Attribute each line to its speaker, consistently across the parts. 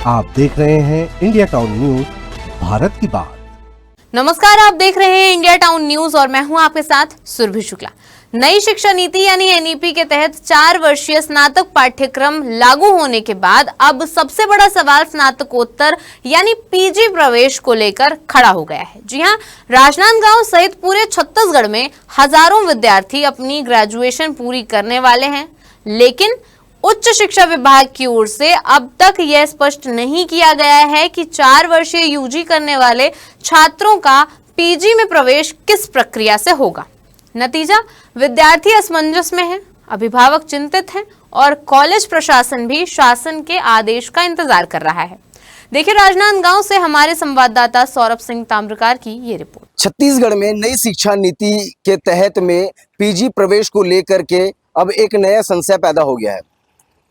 Speaker 1: आप देख रहे हैं इंडिया टाउन न्यूज, भारत की बात।
Speaker 2: नमस्कार, आप देख रहे हैं इंडिया टाउन न्यूज और मैं हूं आपके साथ सुरभि शुक्ला। नई शिक्षा नीति यानी एनईपी के तहत 4 वर्षीय स्नातक पाठ्यक्रम लागू होने के बाद अब सबसे बड़ा सवाल स्नातकोत्तर यानी पीजी प्रवेश को लेकर खड़ा हो गया है। जी हां, राजनांदगांव सहित पूरे छत्तीसगढ़ में हजारों विद्यार्थी अपनी ग्रेजुएशन पूरी करने वाले हैं, लेकिन उच्च शिक्षा विभाग की ओर से अब तक यह स्पष्ट नहीं किया गया है कि 4 वर्षीय यूजी करने वाले छात्रों का पीजी में प्रवेश किस प्रक्रिया से होगा। नतीजा, विद्यार्थी असमंजस में हैं, अभिभावक चिंतित हैं और कॉलेज प्रशासन भी शासन के आदेश का इंतजार कर रहा है। देखिए, राजनांदगांव से हमारे संवाददाता सौरभ सिंह ताम्रकार की ये रिपोर्ट।
Speaker 3: छत्तीसगढ़ में नई शिक्षा नीति के तहत में पीजी प्रवेश को लेकर के अब एक नया संशय पैदा हो गया है।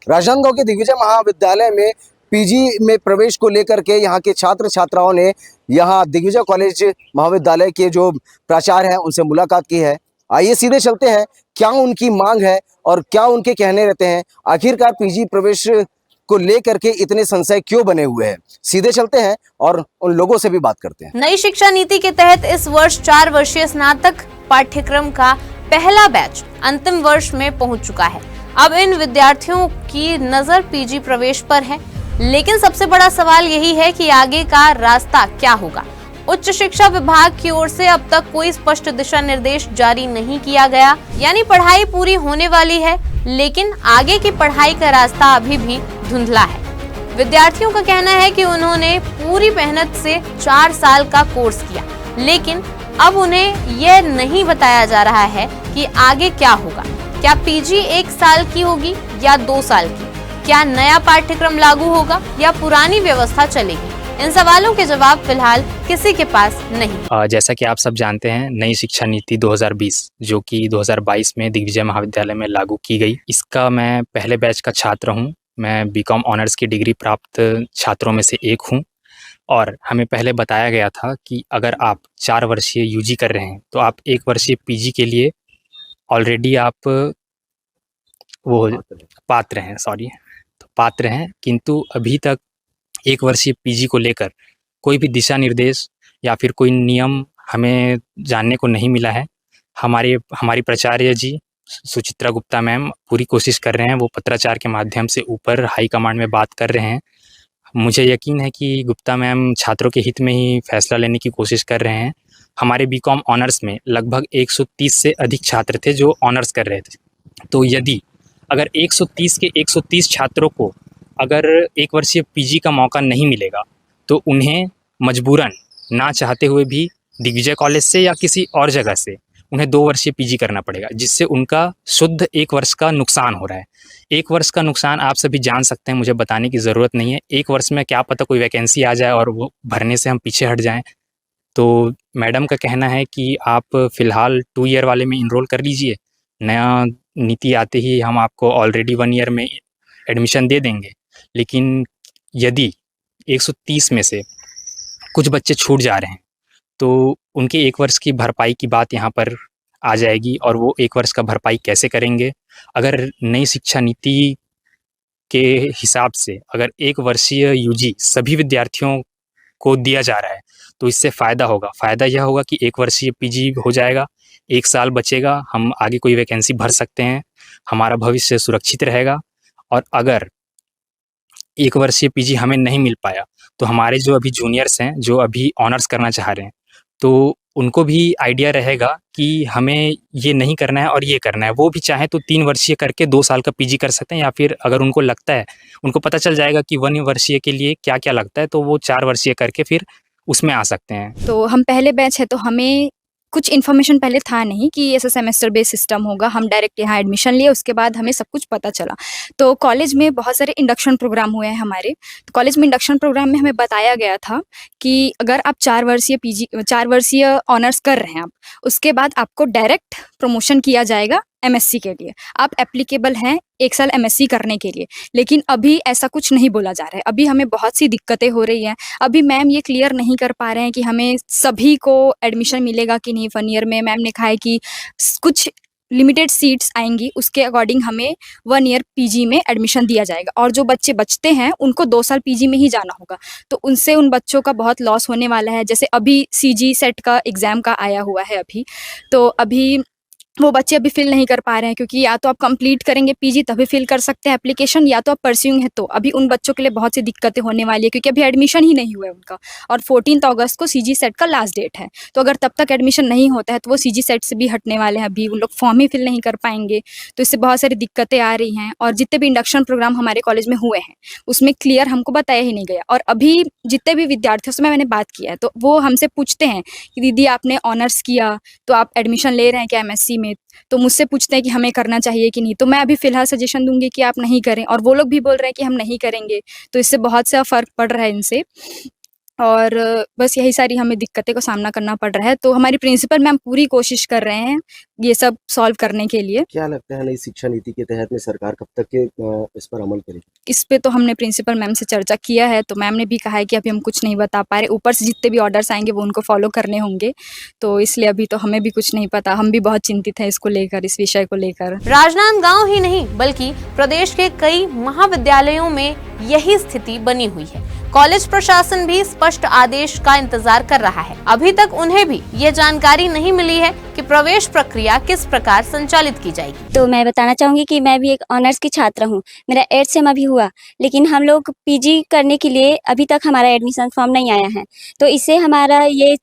Speaker 3: राजनांदगांव के दिग्विजय महाविद्यालय में पीजी में प्रवेश को लेकर के यहाँ के छात्र छात्राओं ने यहाँ दिग्विजय कॉलेज महाविद्यालय के जो प्राचार्य हैं उनसे मुलाकात की है। आइए सीधे चलते हैं, क्या उनकी मांग है और क्या उनके कहने रहते हैं, आखिरकार पीजी प्रवेश को लेकर के इतने संशय क्यों बने हुए हैं। सीधे चलते हैं और उन लोगों से भी बात करते हैं।
Speaker 2: नई शिक्षा नीति के तहत इस वर्ष 4 वर्षीय स्नातक पाठ्यक्रम का पहला बैच अंतिम वर्ष में पहुंच चुका है। अब इन विद्यार्थियों की नजर पीजी प्रवेश पर है, लेकिन सबसे बड़ा सवाल यही है कि आगे का रास्ता क्या होगा। उच्च शिक्षा विभाग की ओर से अब तक कोई स्पष्ट दिशा निर्देश जारी नहीं किया गया, यानी पढ़ाई पूरी होने वाली है, लेकिन आगे की पढ़ाई का रास्ता अभी भी धुंधला है। विद्यार्थियों का कहना है कि उन्होंने पूरी मेहनत से 4 साल का कोर्स किया, लेकिन अब उन्हें यह नहीं बताया जा रहा है कि आगे क्या होगा। क्या पीजी 1 साल की होगी या 2 साल की? क्या नया पाठ्यक्रम लागू होगा या पुरानी व्यवस्था चलेगी? इन सवालों के जवाब फिलहाल किसी के पास नहीं।
Speaker 4: जैसा कि आप सब जानते हैं, नई शिक्षा नीति 2020 जो कि 2022 में दिग्विजय महाविद्यालय में लागू की गई, इसका मैं पहले बैच का छात्र हूं। मैं बीकॉम ऑनर्स की डिग्री प्राप्त छात्रों में से एक हूं और हमें पहले बताया गया था कि अगर आप 4 वर्षीय यूजी कर रहे हैं तो आप 1 वर्षीय पीजी के लिए ऑलरेडी आप वो पात्र हैं, किंतु अभी तक 1 वर्षीय पीजी को लेकर कोई भी दिशा निर्देश या फिर कोई नियम हमें जानने को नहीं मिला है। हमारी प्राचार्य जी सुचित्रा गुप्ता मैम पूरी कोशिश कर रहे हैं, वो पत्राचार के माध्यम से ऊपर हाई कमांड में बात कर रहे हैं। मुझे यकीन है कि गुप्ता मैम छात्रों के हित में ही फैसला लेने की कोशिश कर रहे हैं। हमारे बीकॉम ऑनर्स में लगभग 130 से अधिक छात्र थे जो ऑनर्स कर रहे थे, तो यदि अगर 130 के 130 छात्रों को अगर 1 वर्षीय पीजी का मौका नहीं मिलेगा तो उन्हें मजबूरन ना चाहते हुए भी दिग्विजय कॉलेज से या किसी और जगह से उन्हें 2 वर्षीय पीजी करना पड़ेगा, जिससे उनका शुद्ध 1 वर्ष का नुकसान हो रहा है। 1 वर्ष का नुकसान आप सभी जान सकते हैं, मुझे बताने की ज़रूरत नहीं है। 1 वर्ष में क्या पता कोई वैकेंसी आ जाए और वो भरने से हम पीछे हट जाएं। तो मैडम का कहना है कि आप फ़िलहाल 2 ईयर वाले में इनरोल कर लीजिए, नया नीति आते ही हम आपको ऑलरेडी 1 ईयर में एडमिशन दे देंगे। लेकिन यदि 130 में से कुछ बच्चे छूट जा रहे हैं तो उनके 1 वर्ष की भरपाई की बात यहाँ पर आ जाएगी, और वो 1 वर्ष का भरपाई कैसे करेंगे। अगर नई शिक्षा नीति के हिसाब से अगर 1 वर्षीय यूजी सभी विद्यार्थियों को दिया जा रहा है तो इससे फ़ायदा यह होगा कि 1 वर्षीय पीजी हो जाएगा, 1 साल बचेगा, हम आगे कोई वैकेंसी भर सकते हैं, हमारा भविष्य सुरक्षित रहेगा। और अगर 1 वर्षीय पीजी हमें नहीं मिल पाया तो हमारे जो अभी जूनियर्स हैं जो अभी ऑनर्स करना चाह रहे हैं तो उनको भी आइडिया रहेगा कि हमें ये नहीं करना है और ये करना है। वो भी चाहें तो 3 वर्षीय करके 2 साल का पीजी कर सकते हैं, या फिर अगर उनको लगता है, उनको पता चल जाएगा कि 1 वर्षीय के लिए क्या क्या लगता है, तो वो 4 वर्षीय करके फिर उसमें आ सकते हैं।
Speaker 5: तो हम पहले बैच है तो हमें कुछ इन्फॉर्मेशन पहले था नहीं कि ऐसा सेमेस्टर बेस्ड सिस्टम होगा। हम डायरेक्ट यहाँ एडमिशन लिए, उसके बाद हमें सब कुछ पता चला। तो कॉलेज में बहुत सारे इंडक्शन प्रोग्राम हुए हैं हमारे। तो कॉलेज में इंडक्शन प्रोग्राम में हमें बताया गया था कि अगर आप 4 वर्षीय ऑनर्स कर रहे हैं आप, उसके बाद आपको डायरेक्ट प्रमोशन किया जाएगा एमएससी के लिए। आप एप्लीकेबल हैं 1 साल एमएससी करने के लिए, लेकिन अभी ऐसा कुछ नहीं बोला जा रहा है। अभी हमें बहुत सी दिक्कतें हो रही हैं। अभी मैम ये क्लियर नहीं कर पा रहे हैं कि हमें सभी को एडमिशन मिलेगा कि नहीं 1 ईयर में। मैम ने कहा है कि कुछ लिमिटेड सीट्स आएंगी उसके अकॉर्डिंग हमें 1 ईयर पीजी में एडमिशन दिया जाएगा, और जो बच्चे बचते हैं उनको 2 साल पीजी में ही जाना होगा। तो उनसे उन बच्चों का बहुत लॉस होने वाला है। जैसे अभी सीजी सेट का एग्ज़ाम का आया हुआ है अभी, तो अभी वो बच्चे अभी फिल नहीं कर पा रहे हैं, क्योंकि या तो आप कंप्लीट करेंगे पीजी तभी फिल कर सकते हैं एप्लीकेशन, या तो आप परस्यूइंग है तो अभी उन बच्चों के लिए बहुत सी दिक्कतें होने वाली है, क्योंकि अभी एडमिशन ही नहीं हुआ है उनका, और 14 अगस्त को सीजी सेट का लास्ट डेट है। तो अगर तब तक एडमिशन नहीं होता है तो वो सीजी सेट से भी हटने वाले हैं, अभी उन लोग फॉर्म ही फिल नहीं कर पाएंगे। तो इससे बहुत सारी दिक्कतें आ रही हैं, और जितने भी इंडक्शन प्रोग्राम हमारे कॉलेज में हुए हैं उसमें क्लियर हमको बताया ही नहीं गया। और अभी जितने भी विद्यार्थियों से मैंने बात किया है तो वो हमसे पूछते हैं कि दीदी आपने ऑनर्स किया तो आप एडमिशन ले रहे हैं क्या एमएससी में, तो मुझसे पूछते हैं कि हमें करना चाहिए कि नहीं। तो मैं अभी फ़िलहाल सजेशन दूँगी कि आप नहीं करें, और वो लोग भी बोल रहे हैं कि हम नहीं करेंगे। तो इससे बहुत सा फ़र्क पड़ रहा है इनसे, और बस यही सारी हमें दिक्कतें का सामना करना पड़ रहा है। तो हमारी प्रिंसिपल मैम पूरी कोशिश कर रहे हैं ये सब सॉल्व करने के लिए।
Speaker 3: क्या लगता है नई शिक्षा नीति के तहत में सरकार कब तक के इस पर अमल करेगी?
Speaker 5: इस पे तो हमने प्रिंसिपल मैम से चर्चा किया है, तो मैम ने भी कहा है कि अभी हम कुछ नहीं बता पा रहे, ऊपर से जितने भी ऑर्डर्स आएंगे वो उनको फॉलो करने होंगे, तो इसलिए अभी तो हमें भी कुछ नहीं पता। हम भी बहुत चिंतित हैं इसको लेकर, इस विषय को लेकर।
Speaker 2: राजनांदगांव ही नहीं बल्कि प्रदेश के कई महाविद्यालयों में यही स्थिति बनी हुई है। कॉलेज प्रशासन भी स्पष्ट आदेश का इंतजार कर रहा है। अभी तक उन्हें भी ये जानकारी नहीं मिली है कि प्रवेश प्रक्रिया किस प्रकार संचालित की जाएगी।
Speaker 6: तो मैं बताना चाहूँगी कि मैं भी एक ऑनर्स की छात्रा हूँ। मेरा 8th सेम अभी हुआ, लेकिन हम लोग पीजी करने के लिए अभी तक हमारा एडमिशन फॉर्म नहीं आया है। तो इससे हमारा ये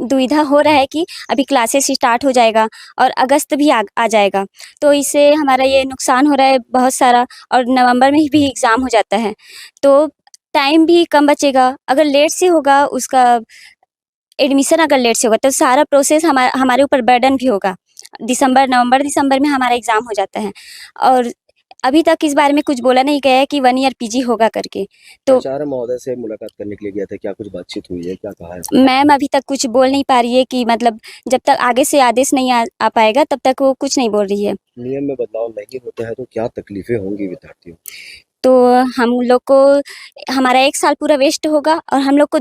Speaker 6: दुविधा हो रहा है कि अभी क्लासेस स्टार्ट हो जाएगा और अगस्त भी आ जाएगा, तो इससे हमारा ये नुकसान हो रहा है बहुत सारा, और नवंबर में भी एग्ज़ाम हो जाता है तो टाइम भी कम बचेगा। अगर लेट से होगा उसका एडमिशन, अगर लेट से होगा तो सारा प्रोसेस हमारे ऊपर बर्डन भी होगा। नवंबर दिसंबर में हमारा एग्ज़ाम हो जाता है, और अभी तक इस बारे में कुछ बोला नहीं गया है कि 1 ईयर पीजी होगा करके। तो
Speaker 3: आचार्य महोदय से मुलाकात करने के लिए गया था, क्या कुछ बातचीत हुई है, क्या कहा है?
Speaker 6: मैम अभी तक कुछ बोल नहीं पा रही है कि मतलब जब तक आगे से आदेश नहीं आ पाएगा तब तक वो कुछ नहीं बोल रही है।
Speaker 3: नियम में बदलाव नहीं होता है तो क्या तकलीफें होंगी विद्यार्थियों?
Speaker 6: तो हम लोग को हमारा 1 साल पूरा वेस्ट होगा, और हम लोग को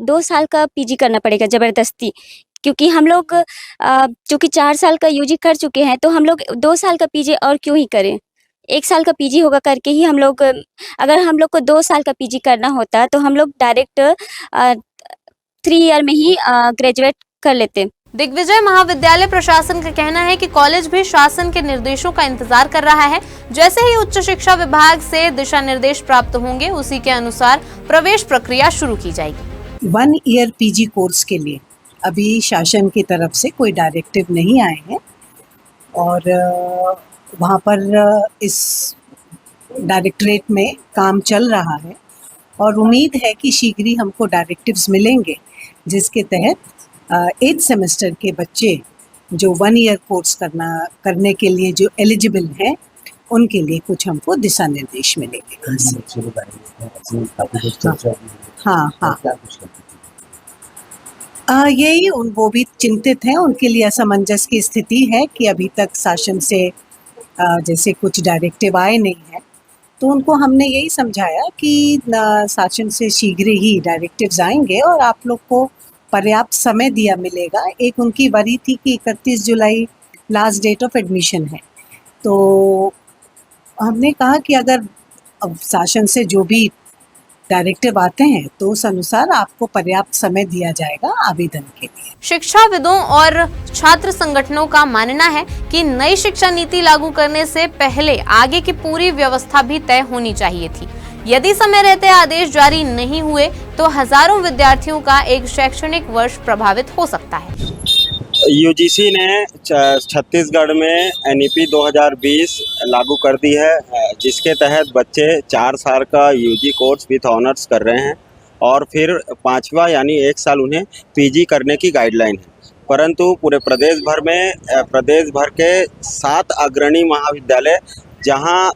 Speaker 6: 2 साल का पीजी करना पड़ेगा ज़बरदस्ती, क्योंकि हम लोग चूँकि 4 साल का यूजी कर चुके हैं, तो हम लोग 2 साल का पीजी और क्यों ही करें। 1 साल का पीजी होगा करके ही हम लोग, अगर हम लोग को 2 साल का पीजी करना होता तो हम लोग डायरेक्ट 3 ईयर में ही ग्रेजुएट कर लेते।
Speaker 2: दिग्विजय महाविद्यालय प्रशासन का कहना है कि कॉलेज भी शासन के निर्देशों का इंतजार कर रहा है। जैसे ही उच्च शिक्षा विभाग से दिशा निर्देश प्राप्त होंगे उसी के अनुसार प्रवेश प्रक्रिया शुरू की जाएगी।
Speaker 7: 1 ईयर पीजी कोर्स के लिए अभी शासन की तरफ से कोई डायरेक्टिव नहीं आए हैं, और वहाँ पर इस डायरेक्टरेट में काम चल रहा है, और उम्मीद है कि शीघ्र ही हमको डायरेक्टिव्स मिलेंगे जिसके तहत 8th सेमेस्टर के बच्चे जो 1 ईयर कोर्स करने के लिए जो एलिजिबल हैं उनके लिए कुछ हमको दिशा निर्देश मिलेंगे। हाँ, यही वो भी चिंतित हैं, उनके लिए असमंजस की स्थिति है कि अभी तक शासन से जैसे कुछ डायरेक्टिव आए नहीं हैं, तो उनको हमने यही समझाया कि शासन से शीघ्र ही डायरेक्टिव्स आएंगे और आप लोग को पर्याप्त समय दिया मिलेगा। एक उनकी वरी थी कि 31 जुलाई लास्ट डेट ऑफ एडमिशन है, तो हमने कहा कि अगर अब शासन से जो भी डायरेक्टिव आते हैं तो उस अनुसार आपको पर्याप्त समय दिया जाएगा आवेदन के लिए।
Speaker 2: शिक्षाविदों और छात्र संगठनों का मानना है कि नई शिक्षा नीति लागू करने से पहले आगे की पूरी व्यवस्था भी तय होनी चाहिए थी। यदि समय रहते आदेश जारी नहीं हुए तो हजारों विद्यार्थियों का एक शैक्षणिक वर्ष प्रभावित हो सकता है।
Speaker 8: यूजीसी ने छत्तीसगढ़ में एनईपी 2020 लागू कर दी है, जिसके तहत बच्चे 4 साल का यूजी कोर्स विथ ऑनर्स कर रहे हैं, और फिर 5वां यानी 1 साल उन्हें पीजी करने की गाइडलाइन है। परंतु पूरे प्रदेश भर के 7 अग्रणी महाविद्यालय जहां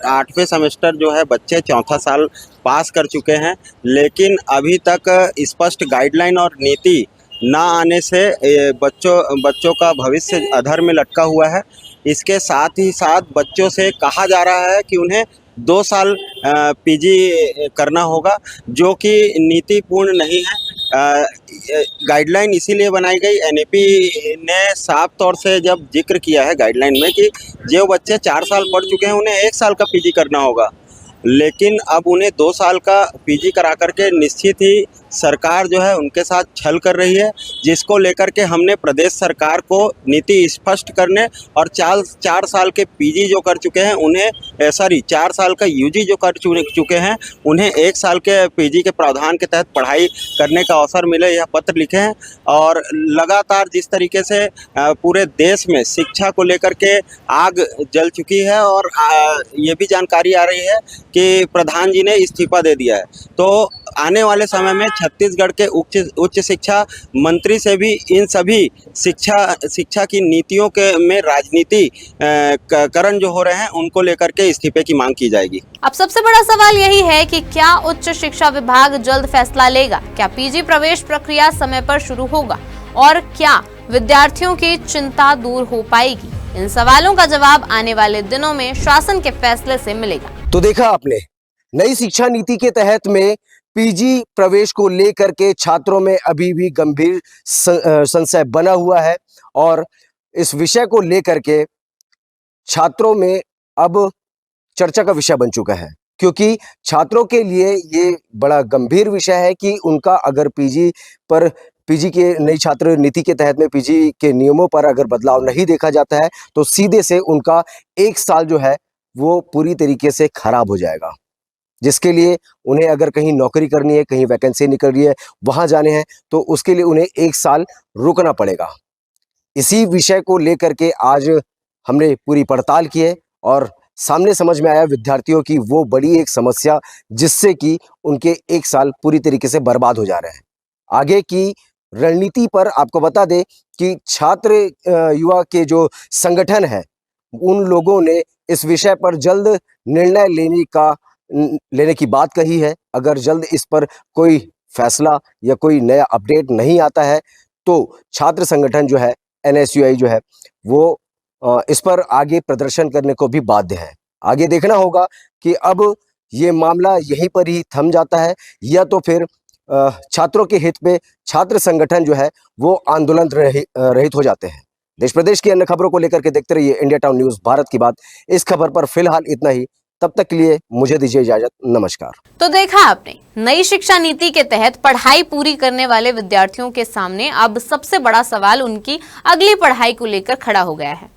Speaker 8: 8वें सेमेस्टर जो है बच्चे 4था साल पास कर चुके हैं, लेकिन अभी तक स्पष्ट गाइडलाइन और नीति ना आने से बच्चों का भविष्य अधर में लटका हुआ है। इसके साथ ही साथ बच्चों से कहा जा रहा है कि उन्हें 2 साल पीजी करना होगा, जो कि नीतिपूर्ण नहीं है। गाइडलाइन इसीलिए बनाई गई, एनईपी ने साफ तौर से जब जिक्र किया है गाइडलाइन में कि जो बच्चे 4 साल पढ़ चुके हैं उन्हें 1 साल का पीजी करना होगा, लेकिन अब उन्हें 2 साल का पीजी करा करके निश्चित ही सरकार जो है उनके साथ छल कर रही है, जिसको लेकर के हमने प्रदेश सरकार को नीति स्पष्ट करने और 4 साल के पीजी जो कर चुके हैं उन्हें 4 साल का यूजी जो कर चुके हैं उन्हें 1 साल के पीजी के प्रावधान के तहत पढ़ाई करने का अवसर मिले, यह पत्र लिखे हैं। और लगातार जिस तरीके से पूरे देश में शिक्षा को लेकर के आग जल चुकी है और ये भी जानकारी आ रही है कि प्रधान जी ने इस्तीफा दे दिया है, तो आने वाले समय में छत्तीसगढ़ के उच्च शिक्षा मंत्री से भी इन सभी शिक्षा की नीतियों के में राजनीति करण जो हो रहे हैं उनको लेकर के इस्तीफे की मांग की जाएगी।
Speaker 2: अब सबसे बड़ा सवाल यही है कि क्या उच्च शिक्षा विभाग जल्द फैसला लेगा? क्या पीजी प्रवेश प्रक्रिया समय पर शुरू होगा और क्या विद्यार्थियों की चिंता दूर हो पाएगी? इन सवालों का जवाब आने वाले दिनों में शासन के फैसले से मिलेगा।
Speaker 3: तो देखा आपने, नई शिक्षा नीति के तहत में पीजी प्रवेश को लेकर के छात्रों में अभी भी गंभीर संशय बना हुआ है और इस विषय को लेकर के छात्रों में अब चर्चा का विषय बन चुका है, क्योंकि छात्रों के लिए ये बड़ा गंभीर विषय है कि उनका अगर पीजी के नई छात्र नीति के तहत में पीजी के नियमों पर अगर बदलाव नहीं देखा जाता है तो सीधे से उनका 1 साल जो है वो पूरी तरीके से खराब हो जाएगा, जिसके लिए उन्हें अगर कहीं नौकरी करनी है, कहीं वैकेंसी निकल रही है, वहां जाने हैं तो उसके लिए उन्हें 1 साल रुकना पड़ेगा। इसी विषय को लेकर के आज हमने पूरी पड़ताल की है और सामने समझ में आया विद्यार्थियों की वो बड़ी एक समस्या, जिससे कि उनके 1 साल पूरी तरीके से बर्बाद हो जा रहे हैं। आगे की रणनीति पर आपको बता दें कि छात्र युवा के जो संगठन है उन लोगों ने इस विषय पर जल्द निर्णय लेने की बात कही है। अगर जल्द इस पर कोई फैसला या कोई नया अपडेट नहीं आता है तो छात्र संगठन जो है NSUI जो है वो इस पर आगे प्रदर्शन करने को भी बाध्य है। आगे देखना होगा कि अब ये मामला यहीं पर ही थम जाता है या तो फिर छात्रों के हित में छात्र संगठन जो है वो आंदोलन रहित हो जाते हैं। देश प्रदेश की अन्य खबरों को लेकर के देखते रहिए इंडिया टाउन न्यूज़ भारत की बात। इस खबर पर फिलहाल इतना ही, तब तक के लिए मुझे दीजिए इजाजत, नमस्कार।
Speaker 2: तो देखा आपने, नई शिक्षा नीति के तहत पढ़ाई पूरी करने वाले विद्यार्थियों के सामने अब सबसे बड़ा सवाल उनकी अगली पढ़ाई को लेकर खड़ा हो गया है।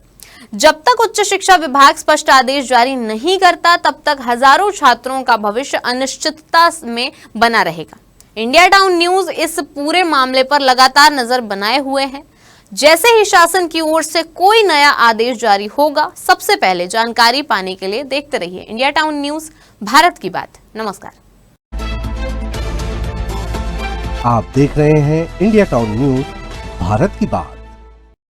Speaker 2: जब तक उच्च शिक्षा विभाग स्पष्ट आदेश जारी नहीं करता तब तक हजारों छात्रों का भविष्य अनिश्चितता में बना रहेगा। इंडिया टाउन न्यूज इस पूरे मामले पर लगातार नजर बनाए हुए है। जैसे ही शासन की ओर से कोई नया आदेश जारी होगा, सबसे पहले जानकारी पाने के लिए देखते रहिए इंडिया टाउन न्यूज भारत की बात। नमस्कार।
Speaker 1: आप देख रहे हैं इंडिया टाउन न्यूज भारत की बात।